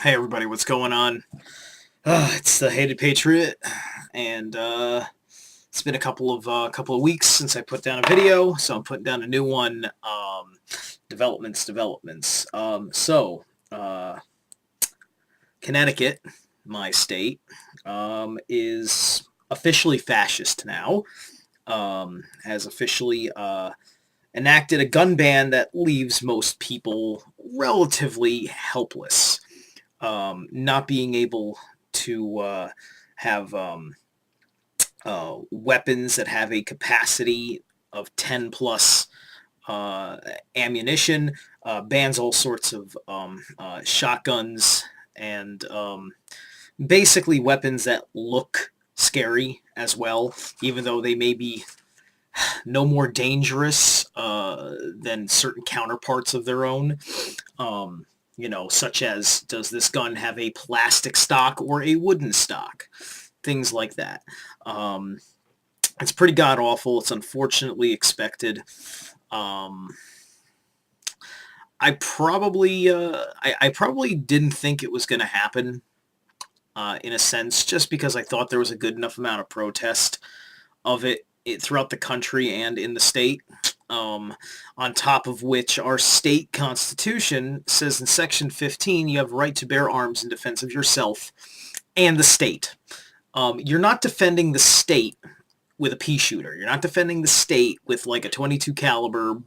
Hey everybody, what's going on? It's the Hated Patriot, and it's been a couple of weeks since I put down a video, so I'm putting down a new one. Developments. Connecticut, my state, is officially fascist now. Has officially enacted a gun ban that leaves most people relatively helpless. Not being able to have weapons that have a capacity of 10 plus ammunition, bans all sorts of shotguns and basically weapons that look scary as well, even though they may be no more dangerous than certain counterparts of their own. Such as, does this gun have a plastic stock or a wooden stock? Things like that. It's pretty god awful. It's unfortunately expected. I probably didn't think it was going to happen. In a sense, just because I thought there was a good enough amount of protest of it throughout the country and in the state. On top of which, our state constitution says in section 15 you have right to bear arms in defense of yourself and the state. You're not defending the state with a pea shooter. You're not defending the state with like a 22 caliber,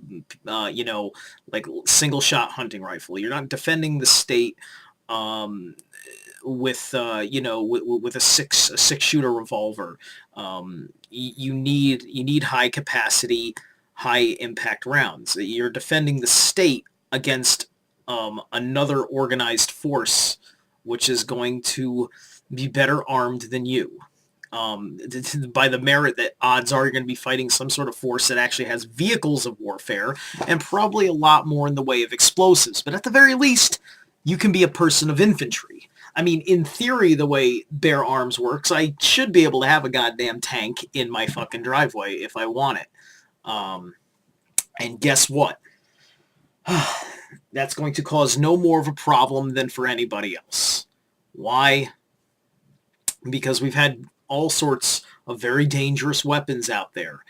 like single shot hunting rifle. You're not defending the state with with a six shooter revolver. You need high capacity, high impact rounds. You're defending the state against another organized force, which is going to be better armed than you. By the merit that odds are you're going to be fighting some sort of force that actually has vehicles of warfare and probably a lot more in the way of explosives. But at the very least, you can be a person of infantry. I mean, in theory, the way bear arms works, I should be able to have a goddamn tank in my fucking driveway if I want it. And guess what? That's going to cause no more of a problem than for anybody else. Why? Because we've had all sorts of very dangerous weapons out there.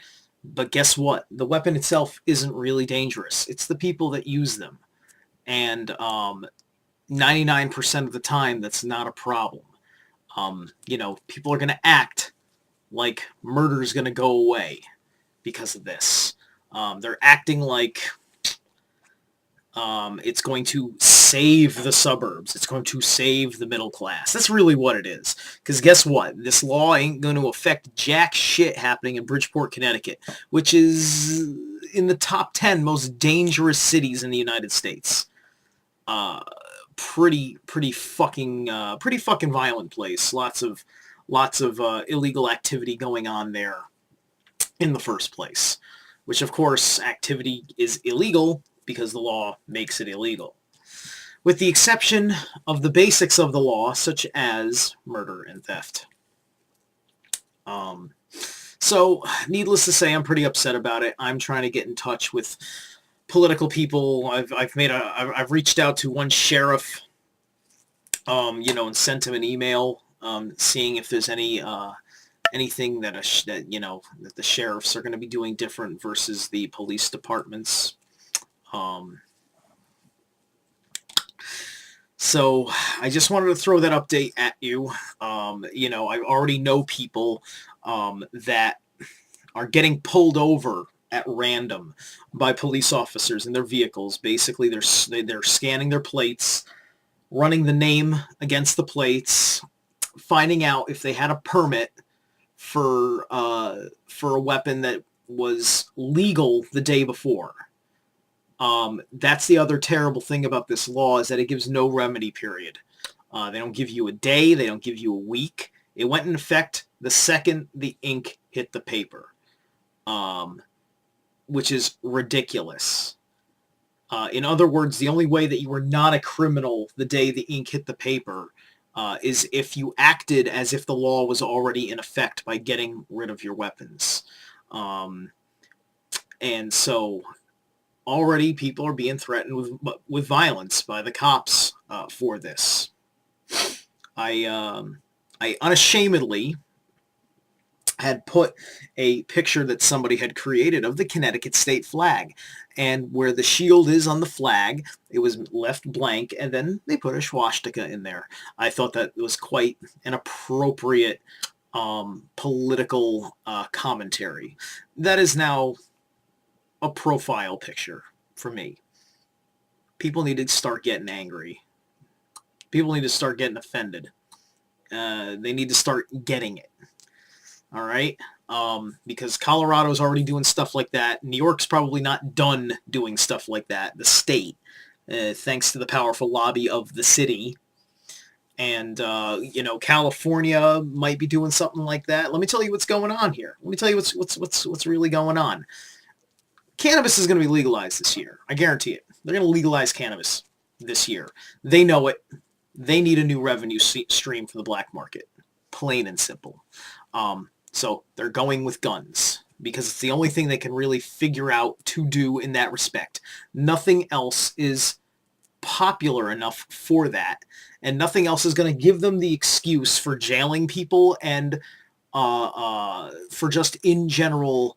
But guess what? The weapon itself isn't really dangerous. It's the people that use them. And 99% of the time, that's not a problem. People are going to act like murder is going to go away because of this. They're acting like it's going to save the suburbs. It's going to save the middle class. That's really what it is. Because guess what? This law ain't going to affect jack shit happening in Bridgeport, Connecticut, which is in the top 10 most dangerous cities in the United States. Pretty fucking violent place. Lots of illegal activity going on there in the first place, which of course activity is illegal because the law makes it illegal, with the exception of the basics of the law, such as murder and theft. So needless to say, I'm pretty upset about it. I'm trying to get in touch with political people. I've reached out to one sheriff, and sent him an email, seeing if there's anything that that the sheriffs are going to be doing different versus the police departments. So I just wanted to throw that update at you. I already know people that are getting pulled over at random by police officers in their vehicles. Basically, they're scanning their plates, running the name against the plates, finding out if they had a permit for a weapon that was legal the day before. That's the other terrible thing about this law, is that it gives no remedy period. They don't give you a day. They don't give you a week. It went in effect the second the ink hit the paper, which is ridiculous. In other words, the only way that you were not a criminal the day the ink hit the paper is if you acted as if the law was already in effect by getting rid of your weapons. And so already people are being threatened with violence by the cops for this. I unashamedly had put a picture that somebody had created of the Connecticut state flag. And where the shield is on the flag, it was left blank, and then they put a swastika in there. I thought that was quite an appropriate political commentary. That is now a profile picture for me. People need to start getting angry. People need to start getting offended. They need to start getting it. All right? Because Colorado's already doing stuff like that. New York's probably not done doing stuff like that. The state, thanks to the powerful lobby of the city. And, California might be doing something like that. Let me tell you what's going on here. Let me tell you what's really going on. Cannabis is going to be legalized this year. I guarantee it. They're going to legalize cannabis this year. They know it. They need a new revenue stream for the black market. Plain and simple. So they're going with guns because it's the only thing they can really figure out to do in that respect. Nothing else is popular enough for that, and nothing else is going to give them the excuse for jailing people and for just in general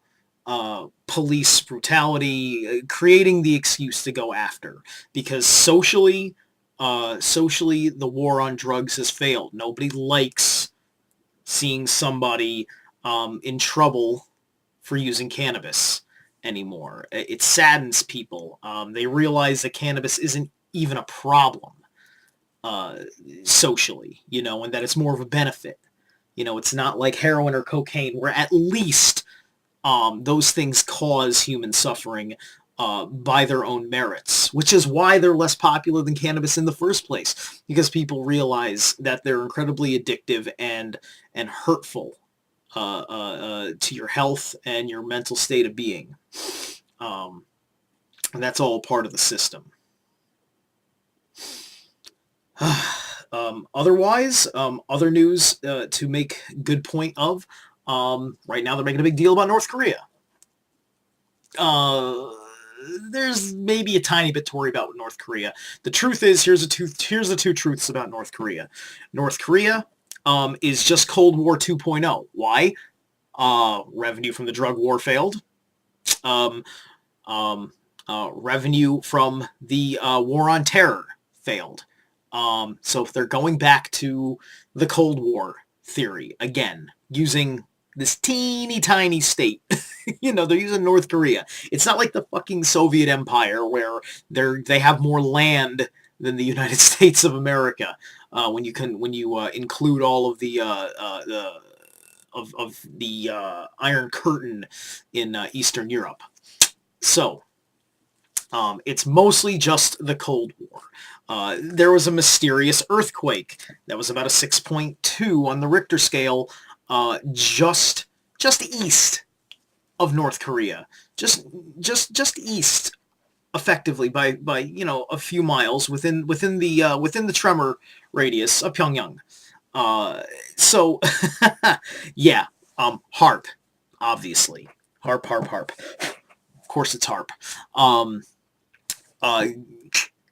police brutality, creating the excuse to go after. Because socially, the war on drugs has failed. Nobody likes seeing somebody in trouble for using cannabis anymore. It saddens people. They realize that cannabis isn't even a problem socially, and that it's more of a benefit. It's not like heroin or cocaine, where at least those things cause human suffering by their own merits, which is why they're less popular than cannabis in the first place, because people realize that they're incredibly addictive and hurtful to your health and your mental state of being. And that's all part of the system. Otherwise, other news to make good point of, right now they're making a big deal about North Korea. There's maybe a tiny bit to worry about with North Korea. The truth is, here's the two truths about North Korea. North Korea is just Cold War 2.0. Why? Revenue from the drug war failed. Revenue from the war on terror failed. So if they're going back to the Cold War theory again, using this teeny tiny state, they're using North Korea. It's not like the fucking Soviet Empire where they have more land than the United States of America. When you include all of the Iron Curtain in Eastern Europe. So it's mostly just the Cold War. There was a mysterious earthquake that was about a 6.2 on the Richter scale, just east of North Korea, just east, effectively by a few miles within the tremor radius of Pyongyang. So yeah, HARP, obviously, HARP. Of course, it's HARP.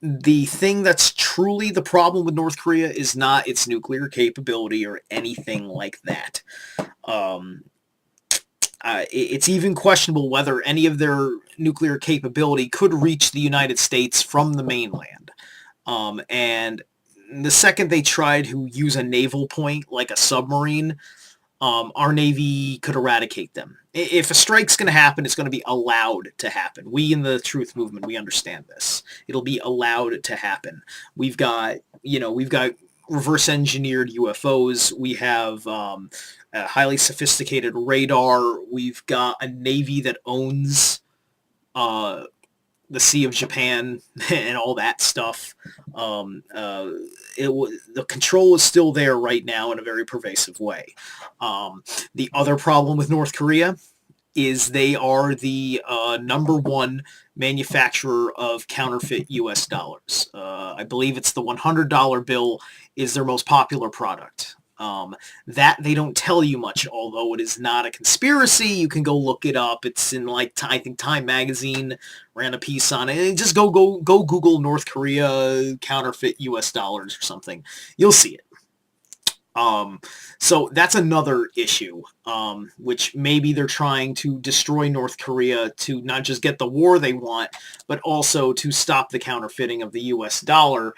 The thing that's truly the problem with North Korea is not its nuclear capability or anything like that. It's even questionable whether any of their nuclear capability could reach the United States from the mainland. And the second they tried to use a naval point like a submarine, our Navy could eradicate them. If a strike's going to happen, it's going to be allowed to happen. We in the Truth Movement, we understand this. It'll be allowed to happen. We've got reverse engineered UFOs. We have a highly sophisticated radar. We've got a Navy that owns the Sea of Japan and all that stuff. The control is still there right now in a very pervasive way. The other problem with North Korea is they are the number one manufacturer of counterfeit U.S. dollars. I believe it's the $100 bill is their most popular product. That they don't tell you much, although it is not a conspiracy. You can go look it up. It's in I think Time Magazine ran a piece on it. Just go Google North Korea counterfeit U.S. dollars or something. You'll see it. Um, so that's another issue, which maybe they're trying to destroy North Korea to not just get the war they want, but also to stop the counterfeiting of the U.S. dollar.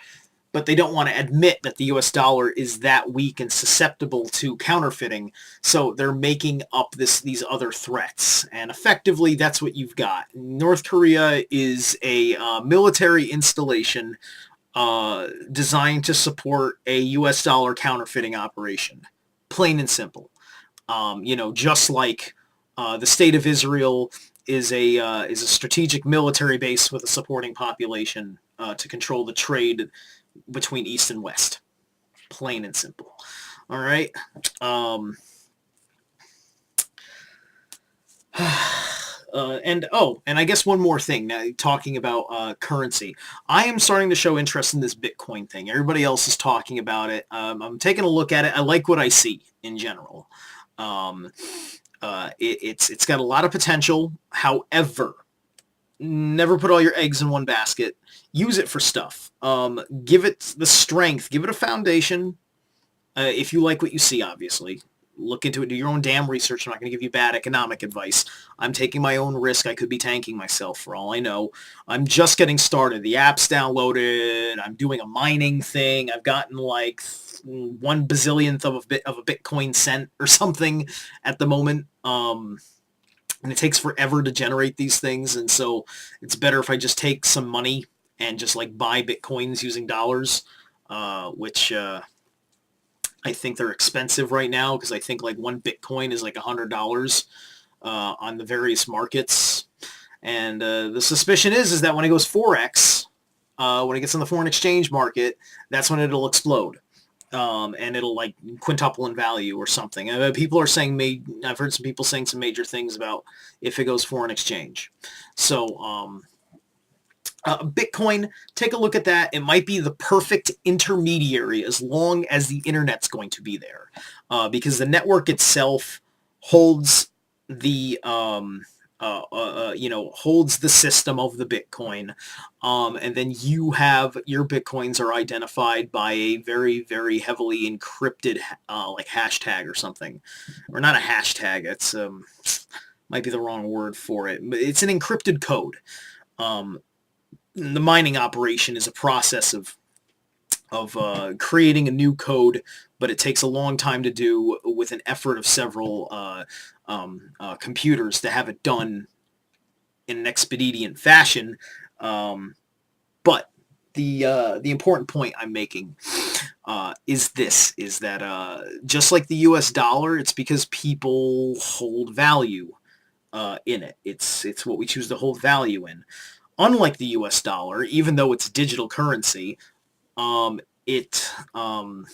But they don't want to admit that the U.S. dollar is that weak and susceptible to counterfeiting. So they're making up these other threats, and effectively, that's what you've got. North Korea is a military installation designed to support a U.S. dollar counterfeiting operation. Plain and simple. Just like the state of Israel is a strategic military base with a supporting population to control the trade between East and West. Plain and simple. All right. Um, and I guess one more thing. Now, talking about currency, I am starting to show interest in this Bitcoin thing. Everybody else is talking about it. I'm taking a look at it. I like what I see in general. Um, it's got a lot of potential. However, never put all your eggs in one basket. Use it for stuff. Give it the strength. Give it a foundation. If you like what you see, obviously. Look into it. Do your own damn research. I'm not going to give you bad economic advice. I'm taking my own risk. I could be tanking myself for all I know. I'm just getting started. The app's downloaded. I'm doing a mining thing. I've gotten like 1 bazillionth of a Bitcoin cent or something at the moment. And it takes forever to generate these things, and so it's better if I just take some money and just like buy Bitcoins using dollars, which I think they're expensive right now because I think like one Bitcoin is like $100 on the various markets. And the suspicion is that when it goes forex, when it gets on the foreign exchange market, that's when it'll explode. And it'll like quintuple in value or something. People are saying, I've heard some people saying some major things about if it goes foreign exchange. So Bitcoin, take a look at that. It might be the perfect intermediary as long as the internet's going to be there, because the network itself holds the holds the system of the Bitcoin, and then you have your Bitcoins are identified by a very, very heavily encrypted like hashtag or something, or not a hashtag. It's might be the wrong word for it, but it's an encrypted code. Um, the mining operation is a process of creating a new code, but it takes a long time to do with an effort of several computers to have it done in an expedient fashion. But the important point I'm making is that just like the U.S. dollar, it's because people hold value in it. It's what we choose to hold value in. Unlike the U.S. dollar, even though it's digital currency, um, it um,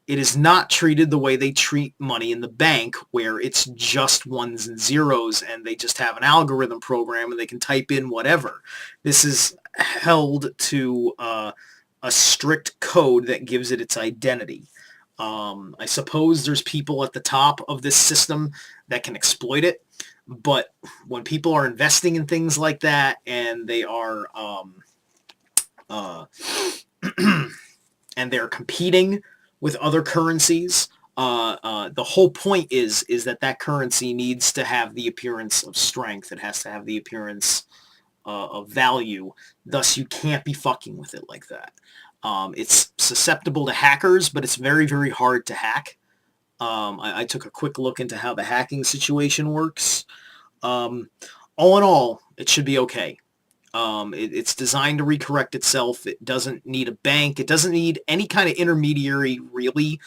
it is not treated the way they treat money in the bank, where it's just ones and zeros, and they just have an algorithm program and they can type in whatever. This is held to a strict code that gives it its identity. I suppose there's people at the top of this system that can exploit it, but when people are investing in things like that and they are uh, and they're competing with other currencies, the whole point is that currency needs to have the appearance of strength. It has to have the appearance of value. Thus, you can't be fucking with it like that. It's susceptible to hackers, but it's very, very hard to hack. I took a quick look into how the hacking situation works. Um, all in all, it should be okay. It's designed to recorrect itself. It doesn't need a bank. It doesn't need any kind of intermediary, really,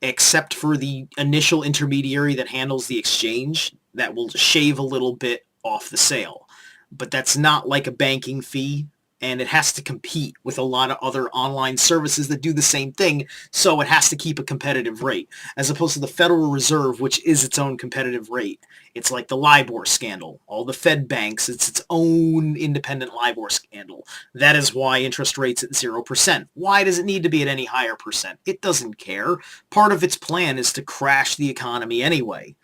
except for the initial intermediary that handles the exchange that will shave a little bit off the sale. But that's not like a banking fee, and it has to compete with a lot of other online services that do the same thing, so it has to keep a competitive rate, as opposed to the Federal Reserve, which is its own competitive rate. It's like the LIBOR scandal. All the Fed banks, it's its own independent LIBOR scandal. That is why interest rates at 0%. Why does it need to be at any higher percent? It doesn't care. Part of its plan is to crash the economy anyway.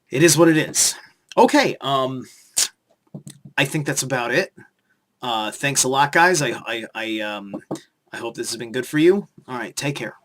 It is what it is. Okay, I think that's about it. Thanks a lot, guys. I hope this has been good for you. All right, take care.